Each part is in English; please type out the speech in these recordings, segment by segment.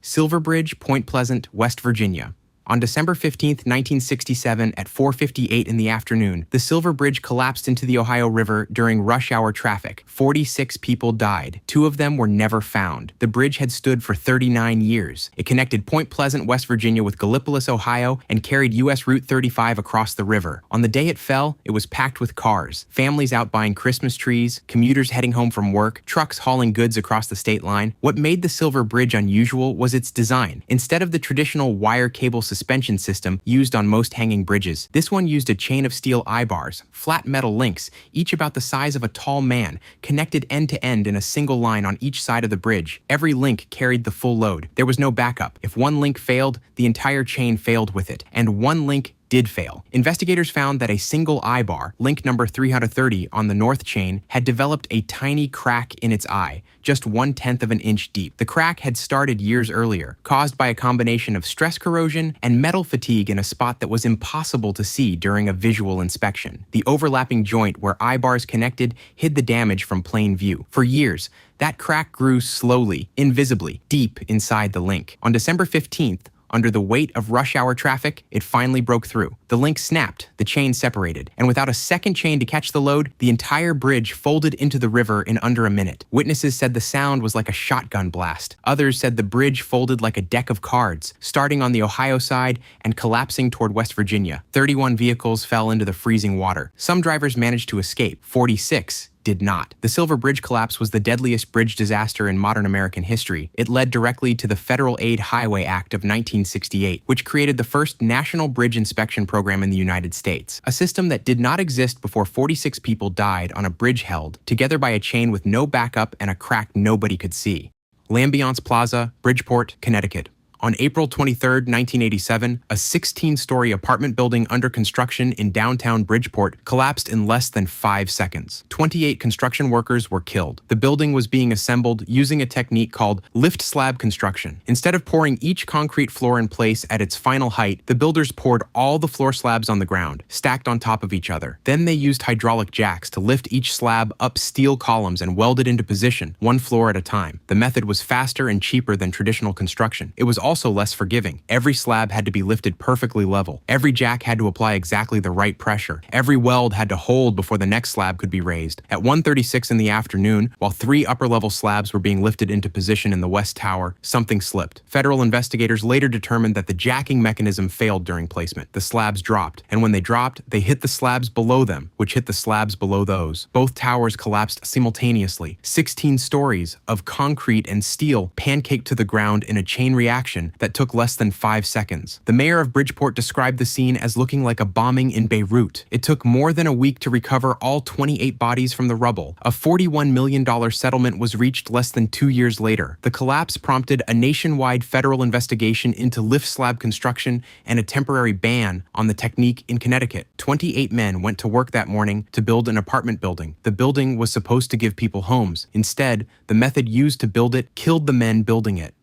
Silver Bridge, Point Pleasant, West Virginia. On December 15, 1967, at 4:58 in the afternoon, the Silver Bridge collapsed into the Ohio River during rush hour traffic. 46 people died. 2 of them were never found. The bridge had stood for 39 years. It connected Point Pleasant, West Virginia with Gallipolis, Ohio, and carried U.S. Route 35 across the river. On the day it fell, it was packed with cars, families out buying Christmas trees, commuters heading home from work, trucks hauling goods across the state line. What made the Silver Bridge unusual was its design. Instead of the traditional wire cable suspension system used on most hanging bridges, this one used a chain of steel eyebars, flat metal links, each about the size of a tall man, connected end to end in a single line on each side of the bridge. Every link carried the full load. There was no backup. If one link failed, the entire chain failed with it, and one link did fail. Investigators found that a single eyebar, link number 330 on the north chain, had developed a tiny crack in its eye, just 1/10 of an inch deep. The crack had started years earlier, caused by a combination of stress corrosion and metal fatigue in a spot that was impossible to see during a visual inspection. The overlapping joint where eyebars connected hid the damage from plain view. For years, that crack grew slowly, invisibly, deep inside the link. On December 15th, under the weight of rush hour traffic, it finally broke through. The link snapped, the chain separated, and without a second chain to catch the load, the entire bridge folded into the river in under a minute. Witnesses said the sound was like a shotgun blast. Others said the bridge folded like a deck of cards, starting on the Ohio side and collapsing toward West Virginia. 31 vehicles fell into the freezing water. Some drivers managed to escape. 46 did not. The Silver Bridge collapse was the deadliest bridge disaster in modern American history. It led directly to the Federal Aid Highway Act of 1968, which created the first national bridge inspection program in the United States, a system that did not exist before 46 people died on a bridge held together by a chain with no backup and a crack nobody could see. L'Ambiance Plaza, Bridgeport, Connecticut. On April 23, 1987, a 16-story apartment building under construction in downtown Bridgeport collapsed in less than 5 seconds. 28 construction workers were killed. The building was being assembled using a technique called lift-slab construction. Instead of pouring each concrete floor in place at its final height, the builders poured all the floor slabs on the ground, stacked on top of each other. Then they used hydraulic jacks to lift each slab up steel columns and weld it into position, one floor at a time. The method was faster and cheaper than traditional construction. It was also less forgiving. Every slab had to be lifted perfectly level. Every jack had to apply exactly the right pressure. Every weld had to hold before the next slab could be raised. At 1:36 in the afternoon, while 3 upper-level slabs were being lifted into position in the West Tower, something slipped. Federal investigators later determined that the jacking mechanism failed during placement. The slabs dropped, and when they dropped, they hit the slabs below them, which hit the slabs below those. Both towers collapsed simultaneously. 16 stories of concrete and steel pancaked to the ground in a chain reaction that took less than 5 seconds. The mayor of Bridgeport described the scene as looking like a bombing in Beirut. It took more than a week to recover all 28 bodies from the rubble. A $41 million settlement was reached less than 2 years later. The collapse prompted a nationwide federal investigation into lift slab construction and a temporary ban on the technique in Connecticut. 28 men went to work that morning to build an apartment building. The building was supposed to give people homes. Instead, the method used to build it killed the men building it.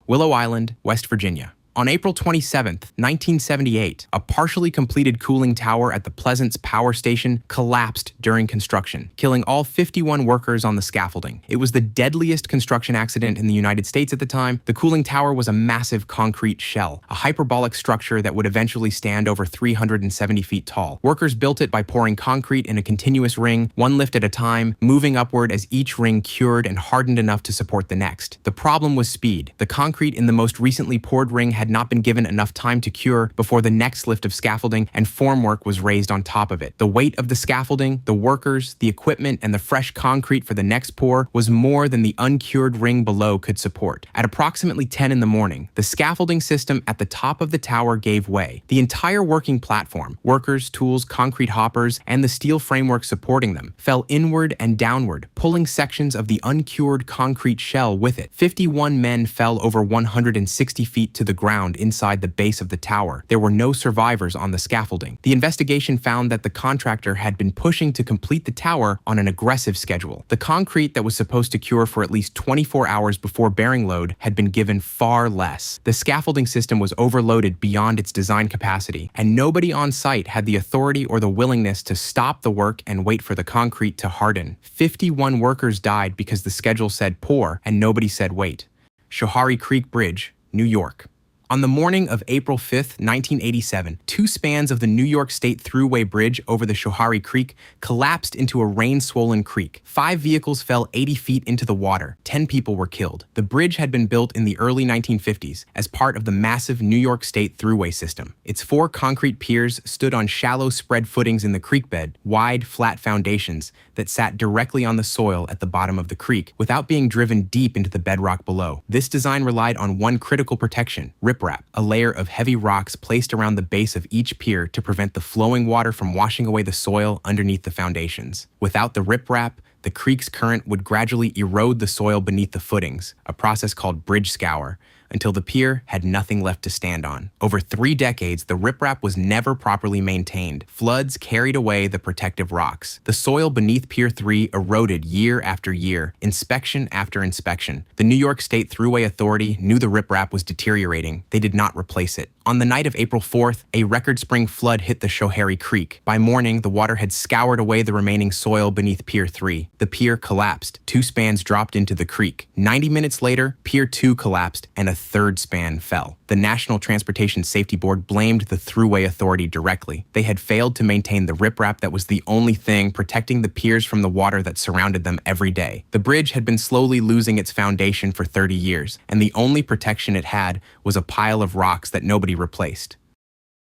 Willow Island, West Virginia. On April 27, 1978, a partially completed cooling tower at the Pleasance Power Station collapsed during construction, killing all 51 workers on the scaffolding. It was the deadliest construction accident in the United States at the time. The cooling tower was a massive concrete shell, a hyperbolic structure that would eventually stand over 370 feet tall. Workers built it by pouring concrete in a continuous ring, one lift at a time, moving upward as each ring cured and hardened enough to support the next. The problem was speed. The concrete in the most recently poured ring had not been given enough time to cure before the next lift of scaffolding and formwork was raised on top of it. The weight of the scaffolding, the workers, the equipment, and the fresh concrete for the next pour was more than the uncured ring below could support. At approximately 10 in the morning, the scaffolding system at the top of the tower gave way. The entire working platform, workers, tools, concrete hoppers, and the steel framework supporting them, fell inward and downward, pulling sections of the uncured concrete shell with it. 51 men fell over 160 feet to the ground inside the base of the tower. There were no survivors on the scaffolding. The investigation found that the contractor had been pushing to complete the tower on an aggressive schedule. The concrete that was supposed to cure for at least 24 hours before bearing load had been given far less. The scaffolding system was overloaded beyond its design capacity, and nobody on site had the authority or the willingness to stop the work and wait for the concrete to harden. 51 workers died because the schedule said pour and nobody said wait. Schoharie Creek Bridge, New York. On the morning of April 5, 1987, two spans of the New York State Thruway Bridge over the Schoharie Creek collapsed into a rain-swollen creek. 5 vehicles fell 80 feet into the water. 10 people were killed. The bridge had been built in the early 1950s as part of the massive New York State Thruway system. Its 4 concrete piers stood on shallow spread footings in the creek bed, wide, flat foundations that sat directly on the soil at the bottom of the creek without being driven deep into the bedrock below. This design relied on one critical protection: riprap, a layer of heavy rocks placed around the base of each pier to prevent the flowing water from washing away the soil underneath the foundations. Without the riprap, the creek's current would gradually erode the soil beneath the footings, a process called bridge scour, until the pier had nothing left to stand on. Over 3 decades, the riprap was never properly maintained. Floods carried away the protective rocks. The soil beneath Pier 3 eroded year after year, inspection after inspection. The New York State Thruway Authority knew the riprap was deteriorating. They did not replace it. On the night of April 4th, a record spring flood hit the Schoharie Creek. By morning, the water had scoured away the remaining soil beneath Pier 3. The pier collapsed. 2 spans dropped into the creek. 90 minutes later, Pier 2 collapsed, and a 3rd span fell. The National Transportation Safety Board blamed the Thruway Authority directly. They had failed to maintain the riprap that was the only thing protecting the piers from the water that surrounded them every day. The bridge had been slowly losing its foundation for 30 years, and the only protection it had was a pile of rocks that nobody replaced.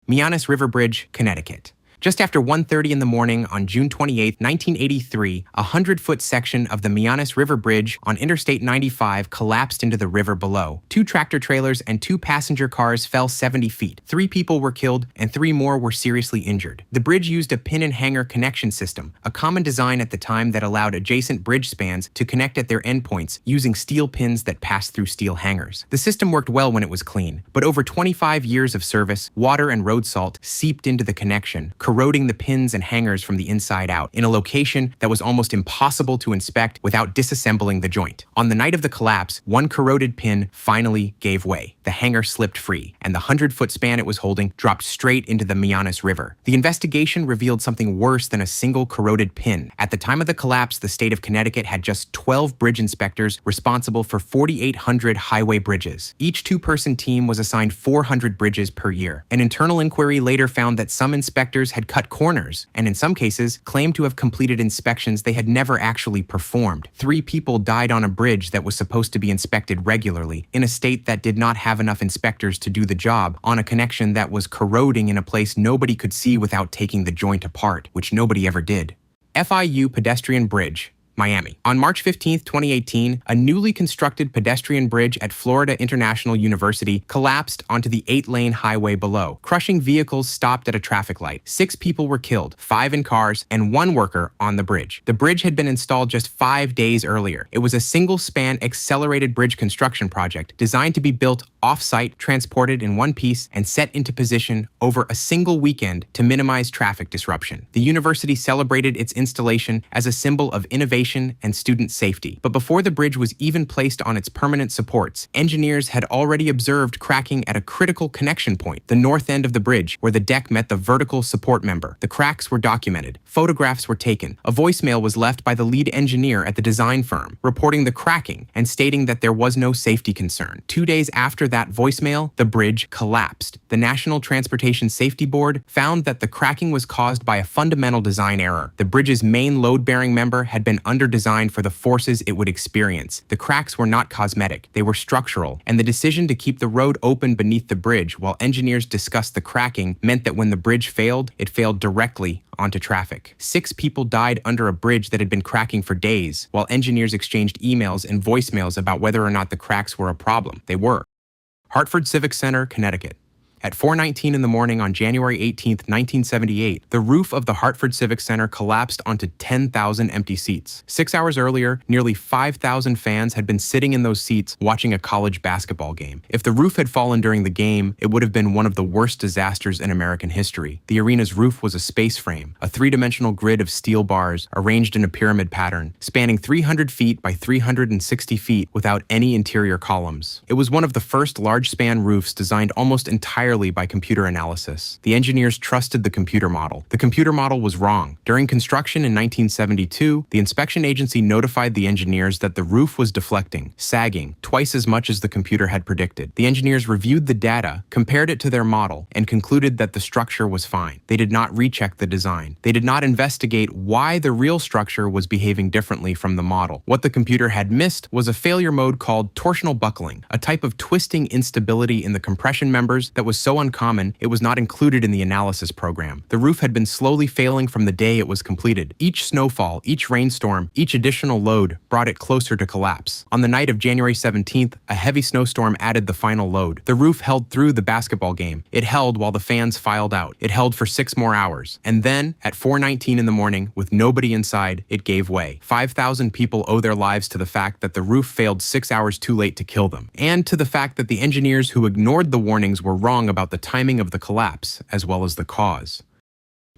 Mianus River Bridge, Connecticut. Just after 1:30 in the morning on June 28, 1983, a 100-foot section of the Mianus River Bridge on Interstate 95 collapsed into the river below. 2 tractor trailers and 2 passenger cars fell 70 feet. 3 people were killed and 3 more were seriously injured. The bridge used a pin and hanger connection system, a common design at the time that allowed adjacent bridge spans to connect at their endpoints using steel pins that passed through steel hangers. The system worked well when it was clean, but over 25 years of service, water and road salt seeped into the connection, corroding the pins and hangers from the inside out in a location that was almost impossible to inspect without disassembling the joint. On the night of the collapse, one corroded pin finally gave way. The hanger slipped free, and the 100-foot span it was holding dropped straight into the Mianus River. The investigation revealed something worse than a single corroded pin. At the time of the collapse, the state of Connecticut had just 12 bridge inspectors responsible for 4,800 highway bridges. Each 2-person team was assigned 400 bridges per year. An internal inquiry later found that some inspectors had cut corners, and in some cases, claimed to have completed inspections they had never actually performed. 3 people died on a bridge that was supposed to be inspected regularly, in a state that did not have enough inspectors to do the job, on a connection that was corroding in a place nobody could see without taking the joint apart, which nobody ever did. FIU Pedestrian Bridge, Miami. On March 15, 2018, a newly constructed pedestrian bridge at Florida International University collapsed onto the 8-lane highway below, crushing vehicles stopped at a traffic light. 6 people were killed, 5 in cars, and 1 worker on the bridge. The bridge had been installed just 5 days earlier. It was a single-span accelerated bridge construction project designed to be built off-site, transported in one piece, and set into position over a single weekend to minimize traffic disruption. The university celebrated its installation as a symbol of innovation and student safety. But before the bridge was even placed on its permanent supports, engineers had already observed cracking at a critical connection point, the north end of the bridge, where the deck met the vertical support member. The cracks were documented. Photographs were taken. A voicemail was left by the lead engineer at the design firm, reporting the cracking and stating that there was no safety concern. 2 days after that voicemail, the bridge collapsed. The National Transportation Safety Board found that the cracking was caused by a fundamental design error. The bridge's main load-bearing member had been under-designed for the forces it would experience. The cracks were not cosmetic, they were structural, and the decision to keep the road open beneath the bridge while engineers discussed the cracking meant that when the bridge failed, it failed directly onto traffic. 6 people died under a bridge that had been cracking for days, while engineers exchanged emails and voicemails about whether or not the cracks were a problem. They were. Hartford Civic Center, Connecticut. At 4:19 in the morning on January 18, 1978, the roof of the Hartford Civic Center collapsed onto 10,000 empty seats. 6 hours earlier, nearly 5,000 fans had been sitting in those seats watching a college basketball game. If the roof had fallen during the game, it would have been one of the worst disasters in American history. The arena's roof was a space frame, a 3-dimensional grid of steel bars arranged in a pyramid pattern, spanning 300 feet by 360 feet without any interior columns. It was one of the first large-span roofs designed almost entirely entirely by computer analysis. The engineers trusted the computer model. The computer model was wrong. During construction in 1972, the inspection agency notified the engineers that the roof was deflecting, sagging, twice as much as the computer had predicted. The engineers reviewed the data, compared it to their model, and concluded that the structure was fine. They did not recheck the design. They did not investigate why the real structure was behaving differently from the model. What the computer had missed was a failure mode called torsional buckling, a type of twisting instability in the compression members that was so uncommon it was not included in the analysis program. The roof had been slowly failing from the day it was completed. Each snowfall, each rainstorm, each additional load brought it closer to collapse. On the night of January 17th, a heavy snowstorm added the final load. The roof held through the basketball game. It held while the fans filed out. It held for 6 more hours. And then, at 4:19 in the morning, with nobody inside, it gave way. 5,000 people owe their lives to the fact that the roof failed 6 hours too late to kill them, and to the fact that the engineers who ignored the warnings were wrong about the timing of the collapse, as well as the cause.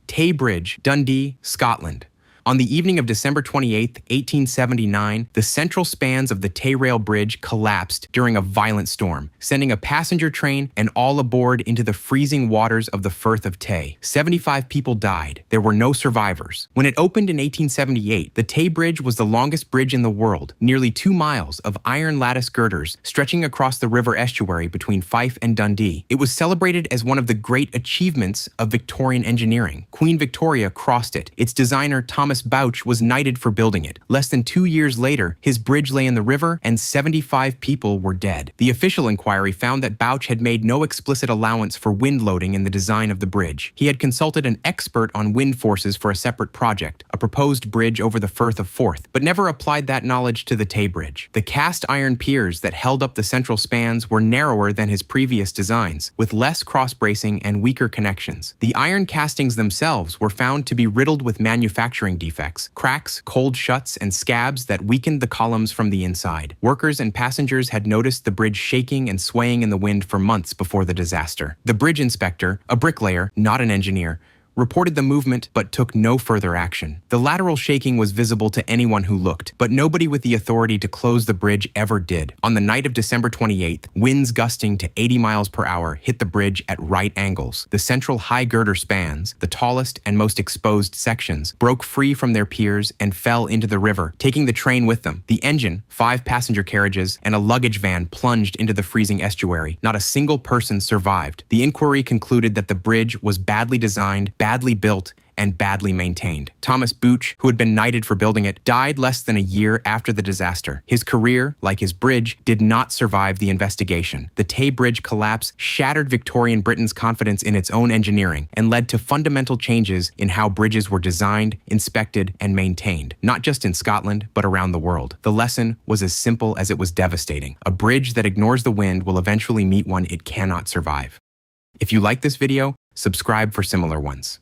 Tay Bridge, Dundee, Scotland. On the evening of December 28, 1879, the central spans of the Tay Rail Bridge collapsed during a violent storm, sending a passenger train and all aboard into the freezing waters of the Firth of Tay. 75 people died. There were no survivors. When it opened in 1878, the Tay Bridge was the longest bridge in the world, nearly 2 miles of iron lattice girders stretching across the river estuary between Fife and Dundee. It was celebrated as one of the great achievements of Victorian engineering. Queen Victoria crossed it. Its designer, Thomas Bouch, was knighted for building it. Less than 2 years later, his bridge lay in the river and 75 people were dead. The official inquiry found that Bouch had made no explicit allowance for wind loading in the design of the bridge. He had consulted an expert on wind forces for a separate project, a proposed bridge over the Firth of Forth, but never applied that knowledge to the Tay Bridge. The cast iron piers that held up the central spans were narrower than his previous designs, with less cross-bracing and weaker connections. The iron castings themselves were found to be riddled with manufacturing defects, cracks, cold shuts, and scabs that weakened the columns from the inside. Workers and passengers had noticed the bridge shaking and swaying in the wind for months before the disaster. The bridge inspector, a bricklayer, not an engineer, reported the movement but took no further action. The lateral shaking was visible to anyone who looked, but nobody with the authority to close the bridge ever did. On the night of December 28th, winds gusting to 80 miles per hour hit the bridge at right angles. The central high girder spans, the tallest and most exposed sections, broke free from their piers and fell into the river, taking the train with them. The engine, 5 passenger carriages, and a luggage van plunged into the freezing estuary. Not a single person survived. The inquiry concluded that the bridge was badly designed, badly built, and badly maintained. Thomas Bouch, who had been knighted for building it, died less than a year after the disaster. His career, like his bridge, did not survive the investigation. The Tay Bridge collapse shattered Victorian Britain's confidence in its own engineering and led to fundamental changes in how bridges were designed, inspected, and maintained, not just in Scotland, but around the world. The lesson was as simple as it was devastating. A bridge that ignores the wind will eventually meet one it cannot survive. If you like this video, subscribe for similar ones.